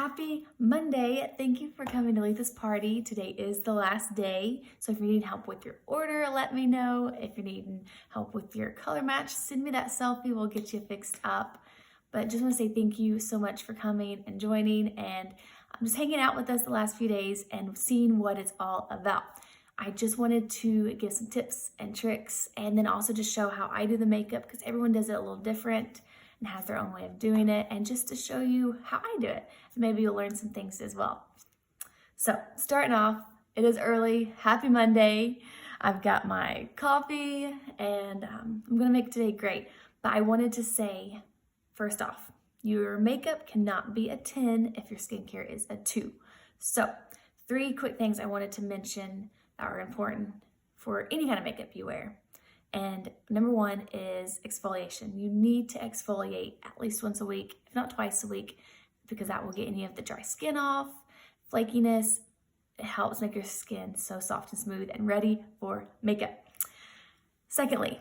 Happy Monday. Thank you for coming to Letha's party. Today is the last day. So if you need help with your order, let me know. If you're needing help with your color match, send me that selfie. We'll get you fixed up. But just want to say thank you so much for coming and joining and just hanging out with us the last few days and seeing what it's all about. I just wanted to give some tips and tricks and then also just show how I do the makeup because everyone does it a little different and has their own way of doing it, and just to show you how I do it. Maybe you'll learn some things as well. So starting off, it is early. Happy Monday. I've got my coffee and I'm gonna make today great. But I wanted to say, first off, your makeup cannot be a 10 if your skincare is a 2. So 3 quick things I wanted to mention that are important for any kind of makeup you wear. And number 1 is exfoliation. You need to exfoliate at least once a week, if not twice a week, because that will get any of the dry skin off, flakiness. It helps make your skin so soft and smooth and ready for makeup. Secondly,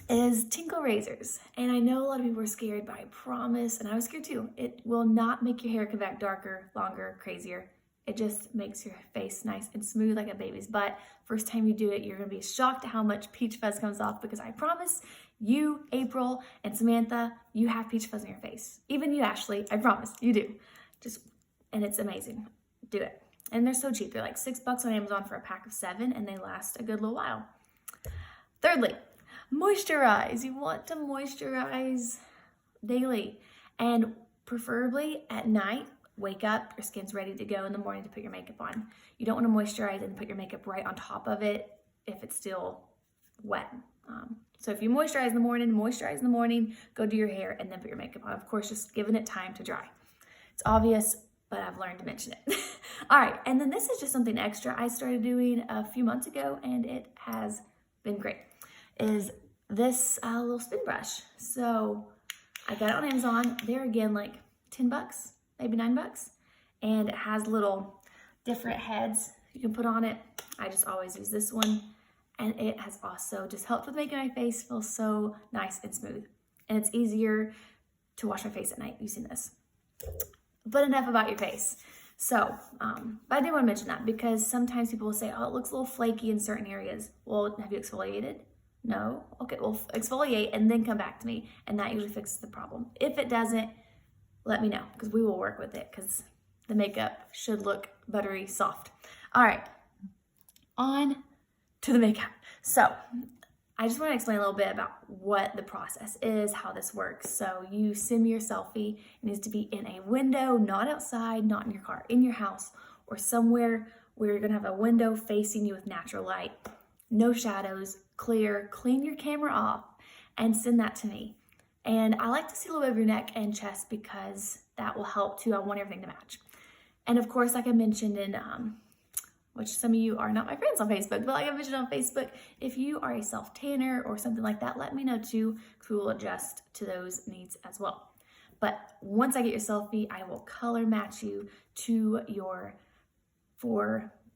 is tinkle razors. And I know a lot of people are scared, but I promise, and I was scared too, it will not make your hair come back darker, longer, crazier. It just makes your face nice and smooth like a baby's butt. First time you do it, you're gonna be shocked at how much peach fuzz comes off because I promise you, April and Samantha, you have peach fuzz on your face. Even you, Ashley, I promise, you do. And it's amazing. Do it. And they're so cheap. They're like $6 on Amazon for a pack of 7 and they last a good little while. Thirdly, moisturize. You want to moisturize daily and preferably at night. Wake up, your skin's ready to go in the morning to put your makeup on. You don't want to moisturize and put your makeup right on top of it if it's still wet. So if you moisturize in the morning, go do your hair and then put your makeup on. Of course, just giving it time to dry. It's obvious, but I've learned to mention it. All right, and then this is just something extra I started doing a few months ago and it has been great, is this little spin brush. So I got it on Amazon. They're again like $10. Maybe $9, and it has little different heads you can put on it. I just always use this one, and it has also just helped with making my face feel so nice and smooth. And it's easier to wash my face at night using this. But enough about your face. So, but I did want to mention that because sometimes people will say, oh, it looks a little flaky in certain areas. Well, have you exfoliated? No? Okay, well, exfoliate and then come back to me, and that usually fixes the problem. If it doesn't, let me know because we will work with it because the makeup should look buttery soft. All right, on to the makeup. So I just want to explain a little bit about what the process is, how this works. So you send me your selfie. It needs to be in a window, not outside, not in your car, in your house or somewhere where you're going to have a window facing you with natural light. No shadows, clear, clean your camera off and send that to me. And I like to see a little bit of your neck and chest because that will help too. I want everything to match. And of course, like I mentioned in, which some of you are not my friends on Facebook, but like I mentioned on Facebook, if you are a self-tanner or something like that, let me know too, because we will adjust to those needs as well. But once I get your selfie, I will color match you to your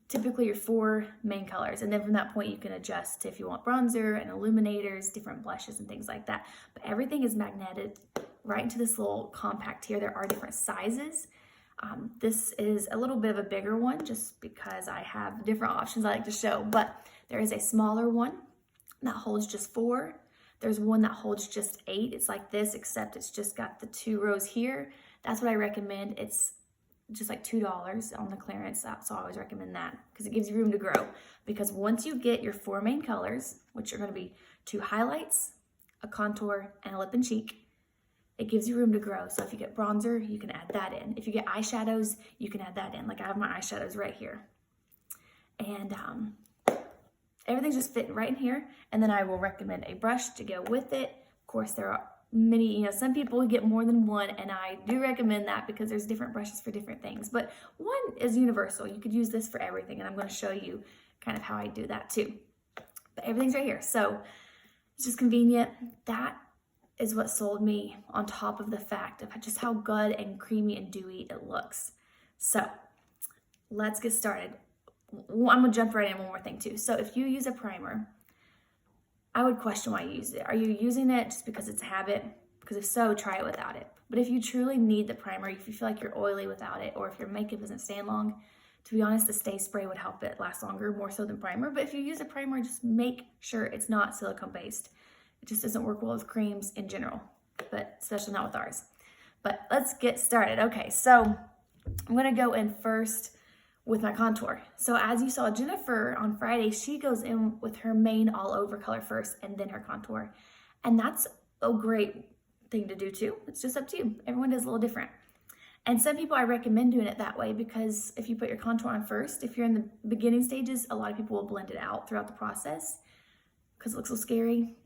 typically your 4 main colors. And then from that point, you can adjust if you want bronzer and illuminators, different blushes and things like that. But everything is magneted right into this little compact here. There are different sizes. This is a little bit of a bigger one just because I have different options I like to show. But there is a smaller one that holds just 4. There's one that holds just 8. It's like this, except it's just got the 2 rows here. That's what I recommend. It's just like $2 on the clearance, so I always recommend that because it gives you room to grow. Because once you get your 4 main colors, which are going to be 2 highlights, a contour, and a lip and cheek, it gives you room to grow. So if you get bronzer, you can add that in. If you get eyeshadows, you can add that in. Like I have my eyeshadows right here. And everything's just fitting right in here. And then I will recommend a brush to go with it. Of course, there are many, some people get more than one, and I do recommend that because there's different brushes for different things. But one is universal. You could use this for everything, and I'm going to show you kind of how I do that too. But everything's right here. So it's just convenient. That is what sold me on top of the fact of just how good and creamy and dewy it looks. So let's get started. I'm going to jump right in one more thing too. So if you use a primer, I would question why you use it. Are you using it just because it's a habit? Because if so, try it without it. But if you truly need the primer, if you feel like you're oily without it, or if your makeup doesn't stand long, to be honest, the Stay Spray would help it last longer, more so than primer. But if you use a primer, just make sure it's not silicone based. It just doesn't work well with creams in general, but especially not with ours. But let's get started. Okay, so I'm gonna go in first with my contour. So as you saw Jennifer on Friday, she goes in with her main all over color first and then her contour. And that's a great thing to do too. It's just up to you. Everyone does a little different. And some people, I recommend doing it that way because if you put your contour on first, if you're in the beginning stages, a lot of people will blend it out throughout the process because it looks so scary.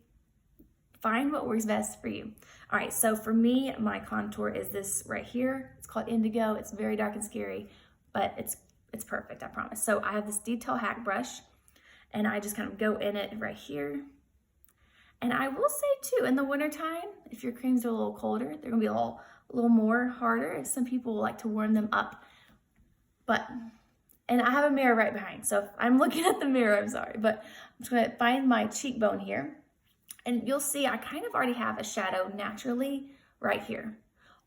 Find what works best for you. All right, so for me, my contour is this right here. It's called Indigo. It's very dark and scary, but it's perfect, I promise. So I have this detail hack brush and I just kind of go in it right here. And I will say too, in the wintertime, if your creams are a little colder, they're gonna be a little more harder. Some people like to warm them up. And I have a mirror right behind. So if I'm looking at the mirror, I'm sorry, but I'm just gonna find my cheekbone here. And you'll see I kind of already have a shadow naturally right here.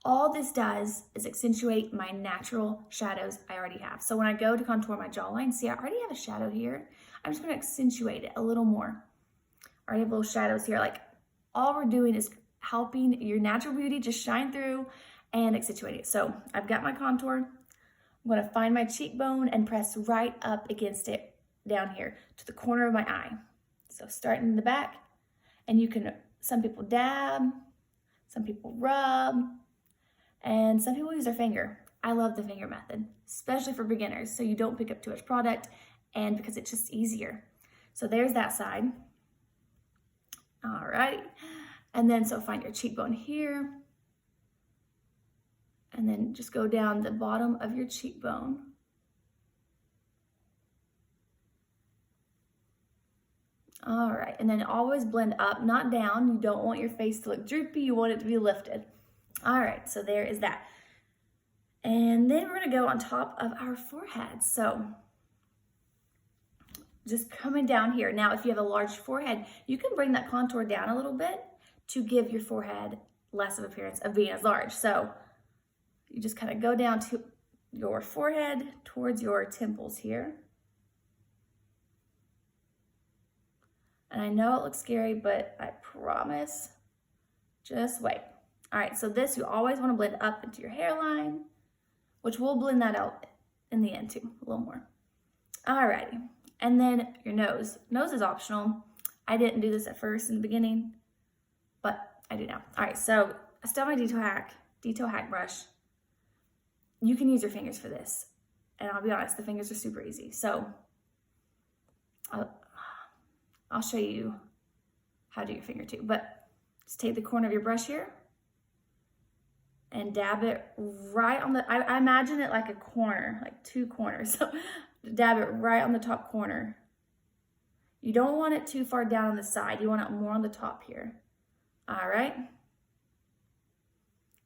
All this does is accentuate my natural shadows I already have. So when I go to contour my jawline, see I already have a shadow here. I'm just gonna accentuate it a little more. I already have little shadows here. Like all we're doing is helping your natural beauty just shine through and accentuate it. So I've got my contour. I'm gonna find my cheekbone and press right up against it down here to the corner of my eye. So starting in the back, and you can, some people dab, some people rub, and some people use their finger. I love the finger method, especially for beginners, so you don't pick up too much product and because it's just easier. So there's that side. All right, and then so find your cheekbone here, and then just go down the bottom of your cheekbone. All right, and then always blend up, not down. You don't want your face to look droopy, you want it to be lifted. All right, so there is that. And then we're gonna go on top of our forehead. So just coming down here. Now, if you have a large forehead, you can bring that contour down a little bit to give your forehead less of appearance of being as large. So you just kind of go down to your forehead towards your temples here. And I know it looks scary, but I promise, just wait. All right, so this, you always want to blend up into your hairline, which we'll blend that out in the end too, a little more. All righty, and then your nose. Nose is optional. I didn't do this at first in the beginning, but I do now. All right, so I still have my detail hack brush. You can use your fingers for this. And I'll be honest, the fingers are super easy. So I'll show you how to do your finger too, but just take the corner of your brush here and dab it right on the, I imagine it like a corner, like two corners. So dab it right on the top corner. You don't want it too far down on the side. You want it more on the top here. All right.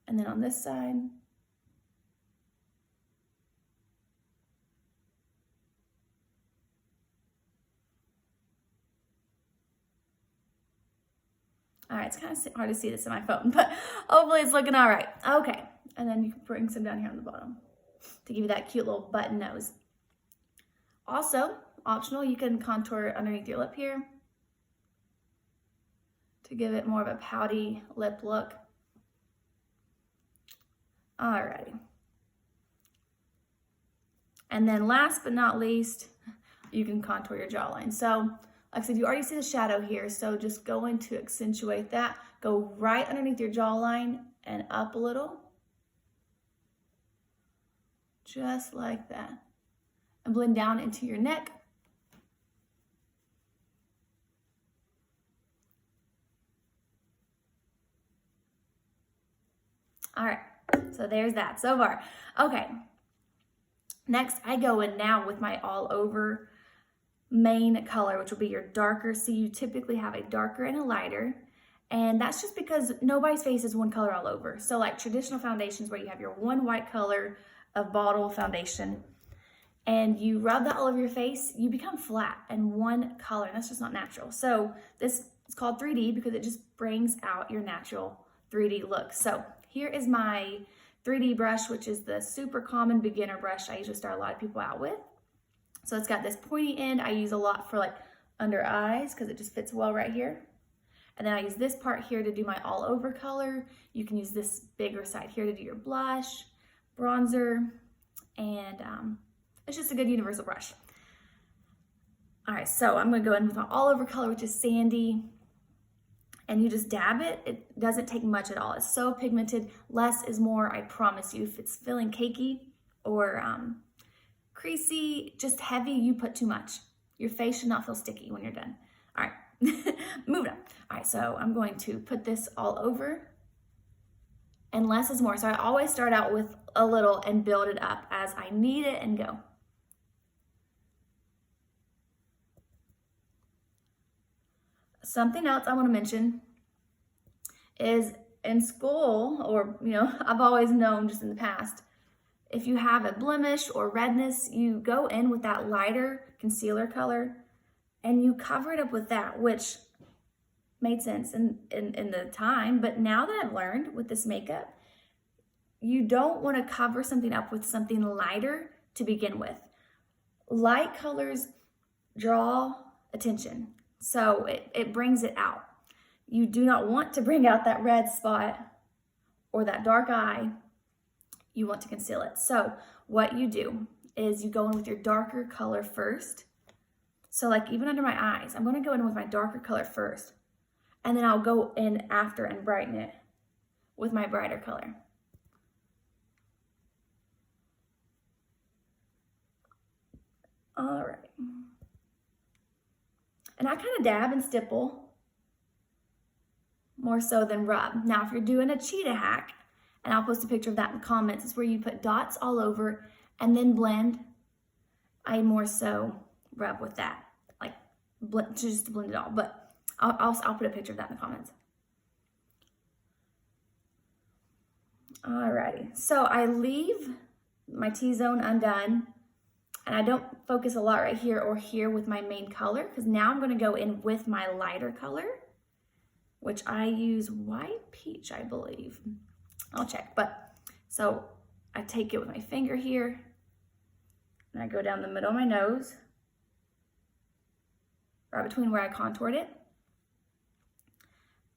And then on this side. All right, it's kind of hard to see this in my phone, but hopefully it's looking all right. Okay, and then you can bring some down here on the bottom to give you that cute little button nose. Also, optional, you can contour underneath your lip here to give it more of a pouty lip look. Alrighty. And then last but not least, you can contour your jawline. So, like I said, you already see the shadow here, so just going to accentuate that. Go right underneath your jawline and up a little. Just like that. And blend down into your neck. All right, so there's that so far. Okay, next I go in now with my all over main color, which will be your darker. So you typically have a darker and a lighter, and that's just because nobody's face is one color all over. So like traditional foundations where you have your one white color of bottle foundation and you rub that all over your face, you become flat and one color, and that's just not natural. So this is called 3D because it just brings out your natural 3D look. So here is my 3D brush, which is the super common beginner brush I usually start a lot of people out with. So it's got this pointy end. I use a lot for like under eyes because it just fits well right here. And then I use this part here to do my all over color. You can use this bigger side here to do your blush, bronzer, and it's just a good universal brush. All right, so I'm gonna go in with my all over color, which is Sandy, and you just dab it. It doesn't take much at all. It's so pigmented. Less is more, I promise you. If it's feeling cakey or creasy, just heavy, you put too much. Your face should not feel sticky when you're done. All right, moving on. All right, so I'm going to put this all over, and less is more. So I always start out with a little and build it up as I need it and go. Something else I want to mention is in school, or I've always known just in the past, if you have a blemish or redness, you go in with that lighter concealer color and you cover it up with that, which made sense in the time. But now that I've learned with this makeup, you don't want to cover something up with something lighter to begin with. Light colors draw attention, so it brings it out. You do not want to bring out that red spot or that dark eye. You want to conceal it. So what you do is you go in with your darker color first. So like even under my eyes, I'm going to go in with my darker color first, and then I'll go in after and brighten it with my brighter color. All right. And I kind of dab and stipple more so than rub. Now, if you're doing a cheetah hack, and I'll post a picture of that in the comments, it's where you put dots all over and then blend. I more so rub with that, like just to blend it all. But I'll put a picture of that in the comments. Alrighty, so I leave my T-zone undone, and I don't focus a lot right here or here with my main color, because now I'm going to go in with my lighter color, which I use white peach, I believe. I'll check. But so I take it with my finger here, and I go down the middle of my nose, right between where I contoured it,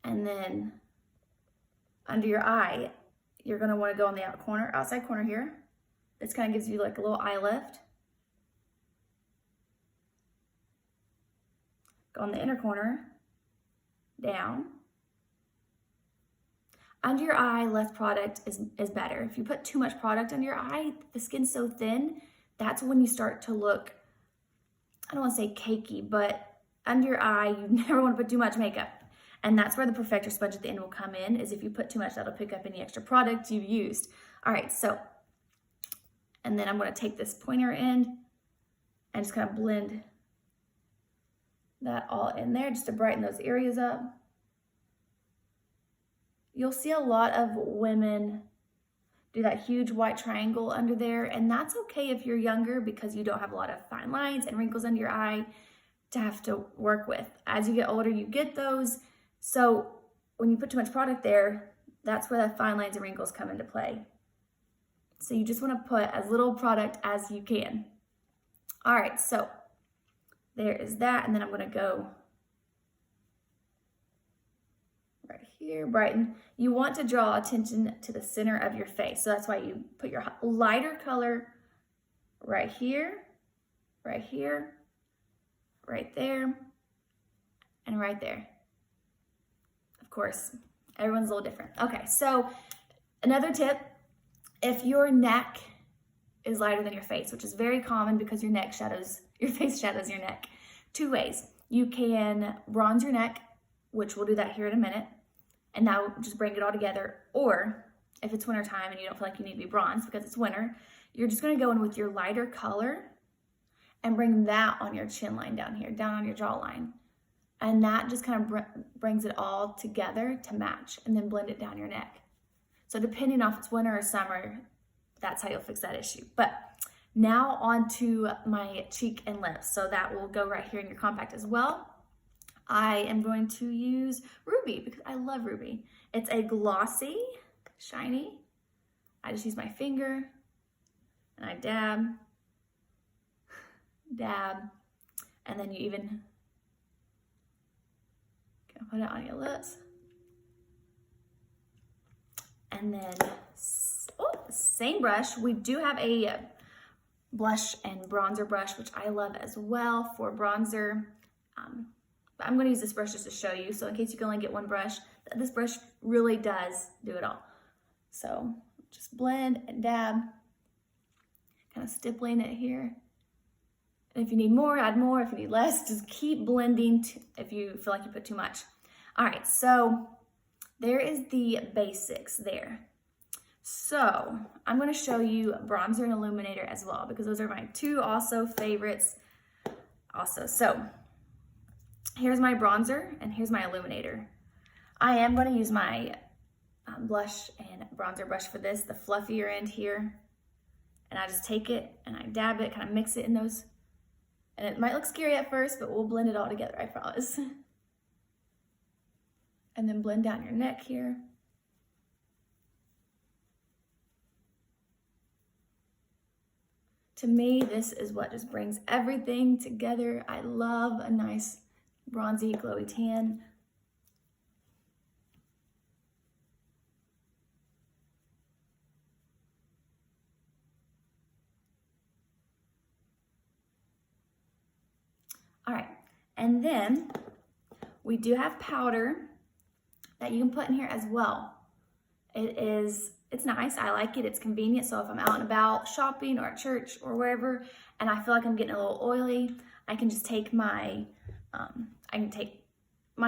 and then under your eye, you're going to want to go on the outside corner here. This kind of gives you like a little eye lift. Go on the inner corner, down. Under your eye, less product is better. If you put too much product under your eye, the skin's so thin, that's when you start to look, I don't want to say cakey, but under your eye, you never want to put too much makeup. And that's where the perfector sponge at the end will come in, is if you put too much, that'll pick up any extra product you've used. All right, so, and then I'm going to take this pointer end and just kind of blend that all in there just to brighten those areas up. You'll see a lot of women do that huge white triangle under there, and that's okay if you're younger because you don't have a lot of fine lines and wrinkles under your eye to have to work with. As you get older, you get those. So when you put too much product there, that's where the fine lines and wrinkles come into play. So you just want to put as little product as you can. All right, so there is that, and then I'm going to go right here, brighten. You want to draw attention to the center of your face. So that's why you put your lighter color right here, right here, right there, and right there. Of course, everyone's a little different. Okay, so another tip, if your neck is lighter than your face, which is very common because your neck shadows, your face shadows your neck. Two ways. You can bronze your neck, which we'll do that here in a minute, and now just bring it all together. Or if it's winter time and you don't feel like you need to be bronzed because it's winter, you're just going to go in with your lighter color and bring that on your chin line down here, down on your jawline. And that just kind of brings it all together to match, and then blend it down your neck. So depending on if it's winter or summer, that's how you'll fix that issue. But now on to my cheek and lips. So that will go right here in your compact as well. I am going to use Ruby because I love Ruby. It's a glossy shiny. I just use my finger and I dab, dab, and then you even can put it on your lips. And then, same brush. We do have a blush and bronzer brush, which I love as well for bronzer. But I'm going to use this brush just to show you. So in case you can only get one brush, this brush really does do it all. So just blend and dab, kind of stippling it here. And if you need more, add more. If you need less, just keep blending if you feel like you put too much. All right, so there is the basics there. So I'm going to show you bronzer and illuminator as well, because those are my two also favorites also. So here's my bronzer and here's my illuminator. I am going to use my blush and bronzer brush for this, the fluffier end here. And I just take it and I dab it, kind of mix it in those. And it might look scary at first, but we'll blend it all together, I promise. And then blend down your neck here. To me, this is what just brings everything together. I love a nice bronzy, glowy tan. All right, and then we do have powder that you can put in here as well. It's nice, I like it, it's convenient. So if I'm out and about shopping or at church or wherever, and I feel like I'm getting a little oily, I can just take my,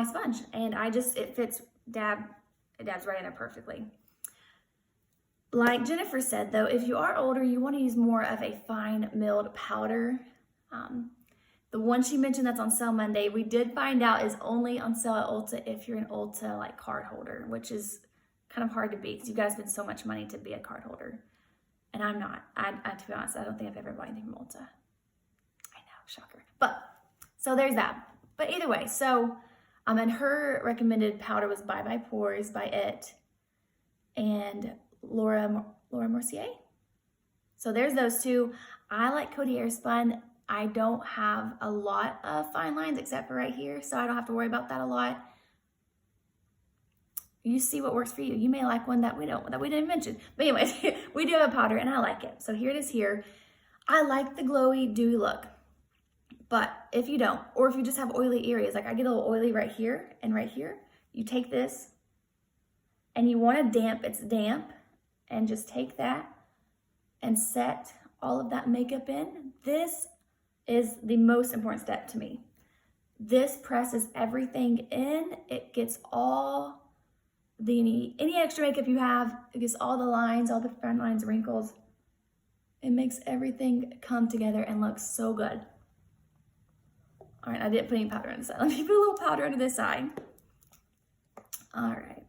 sponge and it fits, it dabs right in there perfectly. Like Jennifer said though, if you are older, you wanna use more of a fine milled powder. The one she mentioned that's on sale Monday, we did find out is only on sale at Ulta if you're an Ulta like card holder, which is kind of hard to beat because you guys spend so much money to be a card holder. And I'm not. To be honest, I don't think I've ever bought anything from Ulta. I know, shocker. But, so there's that. But either way, so, and her recommended powder was Bye Bye Pores by It and Laura Mercier. So there's those two. I like Coty Airspun. I don't have a lot of fine lines except for right here, so I don't have to worry about that a lot. You see what works for you. You may like one that we didn't mention. But anyways, we do have a powder and I like it. So here it is here. I like the glowy, dewy look. But if you don't, or if you just have oily areas, like I get a little oily right here and right here, you take this and you want it's damp, and just take that and set all of that makeup in. This is the most important step to me. This presses everything in. It gets all any extra makeup you have, it gets all the lines, all the fine lines, wrinkles. It makes everything come together and look so good. All right, I didn't put any powder on this side. Let me put a little powder under this side. All right.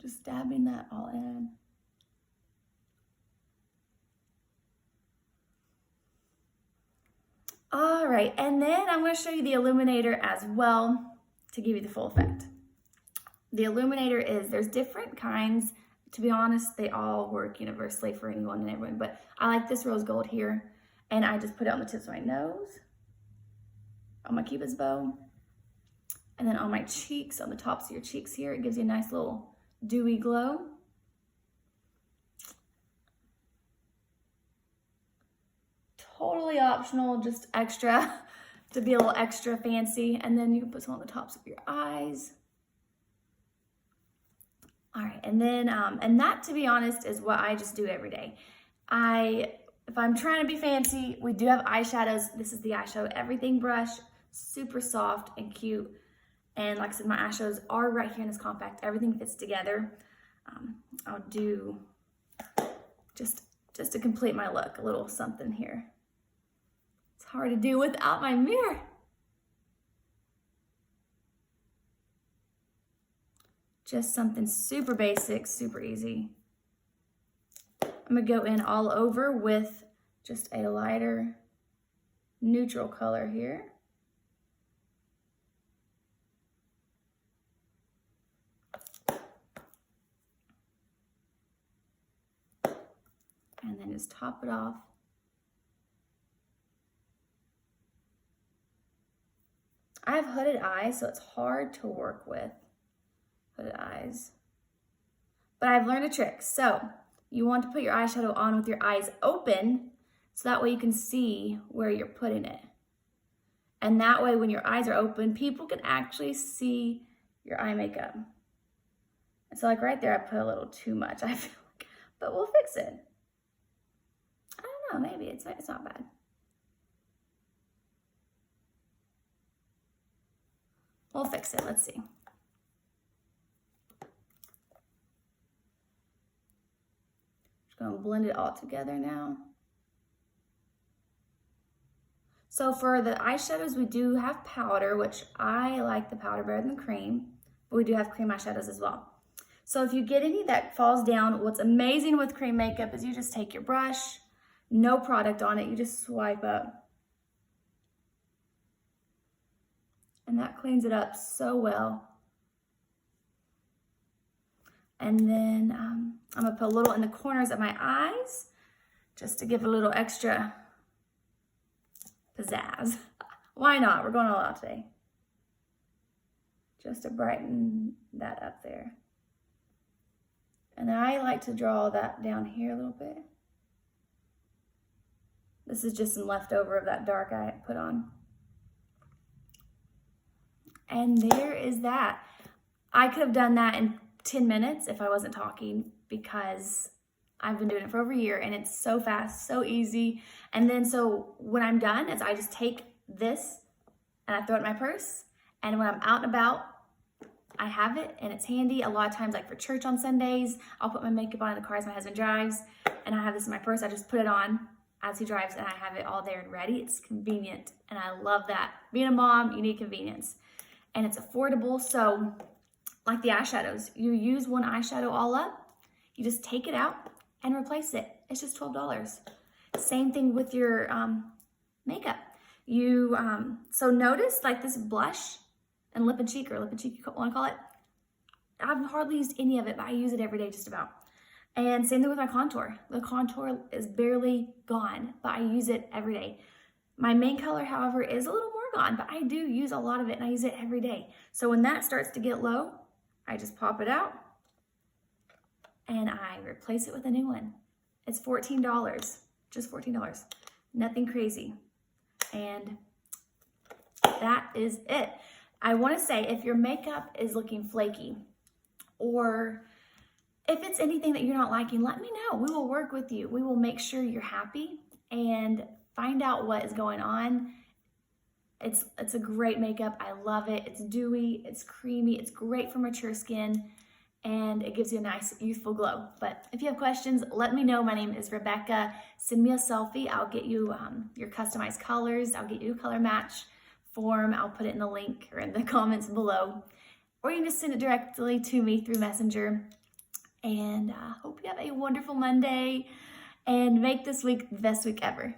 Just dabbing that all in. All right, and then I'm going to show you the illuminator as well to give you the full effect. The illuminator there's different kinds. To be honest, they all work universally for anyone and everyone, but I like this rose gold here, and I just put it on the tips of my nose, on my cupid's bow, and then on my cheeks, on the tops of your cheeks here. It gives you a nice little dewy glow. Totally optional, just extra to be a little extra fancy. And then you can put some on the tops of your eyes. All right, and then, and that, to be honest, is what I just do every day. If I'm trying to be fancy, we do have eyeshadows. This is the eyeshadow everything brush, super soft and cute. And like I said, my eyeshadows are right here in this compact. Everything fits together. I'll do just to complete my look, a little something here. It's hard to do without my mirror. Just something super basic, super easy. I'm gonna go in all over with just a lighter neutral color here. and just top it off. I have hooded eyes, so it's hard to work with hooded eyes. But I've learned a trick. So you want to put your eyeshadow on with your eyes open, so that way you can see where you're putting it. And that way when your eyes are open, people can actually see your eye makeup. And so like right there, I put a little too much, I feel like, but we'll fix it. I don't know, maybe it's not bad. We'll fix it, let's see. Just gonna blend it all together now. So for the eyeshadows, we do have powder, which I like the powder better than cream, but we do have cream eyeshadows as well. So if you get any that falls down, what's amazing with cream makeup is you just take your brush, no product on it, you just swipe up. And that cleans it up so well. And then I'm gonna put a little in the corners of my eyes, just to give a little extra pizzazz. Why not? We're going all out today. Just to brighten that up there. And then I like to draw that down here a little bit. This is just some leftover of that dark I put on. And there is that. I could have done that in 10 minutes if I wasn't talking, because I've been doing it for over a year and it's so fast, so easy. And then so when I'm done, I just take this and I throw it in my purse. And when I'm out and about, I have it and it's handy. A lot of times, like for church on Sundays, I'll put my makeup on in the car as my husband drives, and I have this in my purse. I just put it on as he drives and I have it all there and ready. It's convenient and I love that. Being a mom, you need convenience. And it's affordable. So like the eyeshadows, you use one eyeshadow all up, you just take it out and replace it. It's just $12. Same thing with your makeup. So notice like this blush and lip and cheek, you want to call it. I've hardly used any of it, but I use it every day just about. And same thing with my contour. The contour is barely gone, but I use it every day. My main color, however, is a little more gone, but I do use a lot of it and I use it every day. So when that starts to get low, I just pop it out and I replace it with a new one. It's $14, just $14. Nothing crazy. And that is it. I want to say, if your makeup is looking flaky, or if it's anything that you're not liking, let me know. We will work with you. We will make sure you're happy and find out what is going on. It's a great makeup. I love it. It's dewy, it's creamy, it's great for mature skin, and it gives you a nice youthful glow. But if you have questions, let me know. My name is Rebecca. Send me a selfie. I'll get you your customized colors. I'll get you a color match form. I'll put it in the link or in the comments below. Or you can just send it directly to me through Messenger. And I hope you have a wonderful Monday and make this week the best week ever.